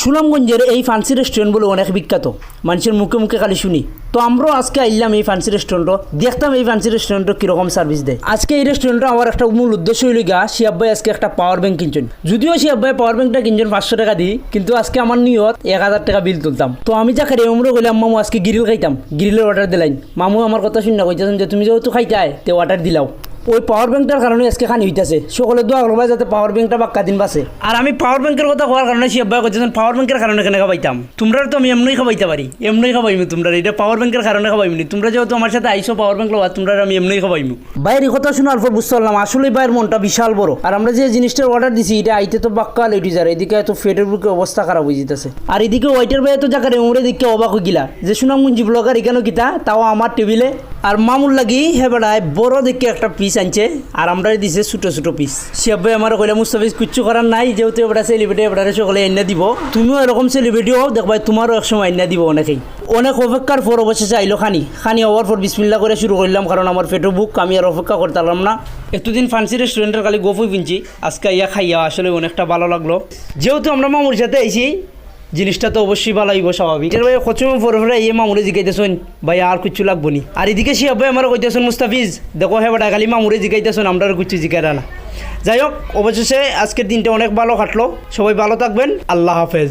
সুনামগঞ্জের এই fancy restaurant বলে অনেক বিখ্যাত, মানুষের মুখে মুখে খালি শুনি। তো আমরাও আজকে আইলাম এই ফান্সি রেস্টুরেন্টও, দেখতাম এই ফান্সি রেস্টুরেন্টও কীরকম সার্ভিস দেয়। আজকে এই রেস্টুরেন্টে আমার একটা মূল উদ্দেশ্য হইল গা, শিয়াব ভাই আজকে একটা পাওয়ার ব্যাংক কিনছেন। যদিও শিয়াব ভাই পাওয়ার ব্যাংকটা কিনছেন 500 টাকা দিই, কিন্তু আজকে আমার নিয়ত 1000 টাকা বিল তুলতাম। তো আমি যা খাই আমরা কইলাম মামু আজকে গ্রিল খাইতাম, গ্রিলের অর্ডার দিলাম। মামু আমার কথা শুনে কইতেছেন যে তুমি যেহেতু খাইতাই তে অর্ডার দিলাও। ওই পাওয়ার ব্যাংকটার কারণে আজকে খানি হইতেছে, সকলে দোয়া করবা যাতে পাওয়ার ব্যাংকটা বাক্কা দিন বাসে। আর আমি পাওয়ার ব্যাংকের কথা হওয়ার কারণে শিয়াব ভাই কইতেছেন পাওয়ার ব্যাংকের কারণে কেন খাবাইতাম, তোমরা তো আমি এমনই খাবাইতে পারি, এমনই খাবাইমু তোমরা, এটা পাওয়ার ব্যাংকের কারণে খাবাইমনি। তোমরা যেহেতু আমার সাথে আইসো পাওয়ার ব্যাংক লওয়া, তোমরা আমি এমনই খাবাইমু। ভাইয়ের কথা শোনার পর বুঝতে পারলাম আসলে ভাইয়ের মনটা বিশাল বড়। আর আমরা যে জিনিসটার অর্ডার দিছি এটা আইতে তো বাক্কা লেটি যায়, এদিকে এত ফেটের বুকে অবস্থা খারাপ হয়ে যেতেছে। আর এদিকে ওয়াইটার ভাই তো জায়গায় উমরে দিকে অবাক হয়ে গিলা যে সুনামগঞ্জি ব্লগার এখানে কিতা, তাও আমার টেবিলে। আর মামুর লাগি হে বেড়ায় বড় দিকে একটা পিস আনছে, আর আমরা দিছে ছোটো ছোটো পিস। শিয়াব ভাই আমার কইলা মুস্তাফিজ কিচ্ছু করার নাই, যেহেতু এবার সেলিব্রিটি এবারে সকলে এনে দিব, তুমিও এরকম সেলিব্রিটি হও, দেখবাই তোমারও একসময় এনে দিব অনেকেই। অনেক অপেক্ষার পর অবশেষে আইলো খানি হওয়ার পর বিসমিল্লা করে শুরু করলাম, কারণ আমার পেটও বুক, আমি আর অপেক্ষা করতে পারলাম না। এতদিন ফান্সি রেস্টুরেন্টের খালি গোফই পিনছি, আজকে ইয়া খাইয়া আসলে অনেকটা ভালো লাগলো। যেহেতু আমরা মামুর সাথে আইছি, জিনিসটা তো অবশ্যই ভালো হইব স্বাভাবিক। ভাই কচুমে পরে এই মামুরে জিগাইতেছেন ভাই আর কিছু লাগবো নি। আর এদিকে শিয়াব ভাই আমার কইতেছেন মুস্তাফিজ দেখো হ্যাঁ বেটা খালি মামুরে জিগাইতেছেন, আমরা আর কিছু জিগাই না। যাই হোক, অবশেষে আজকের দিনটা অনেক ভালো কাটলো। সবাই ভালো থাকবেন, আল্লাহ হাফেজ।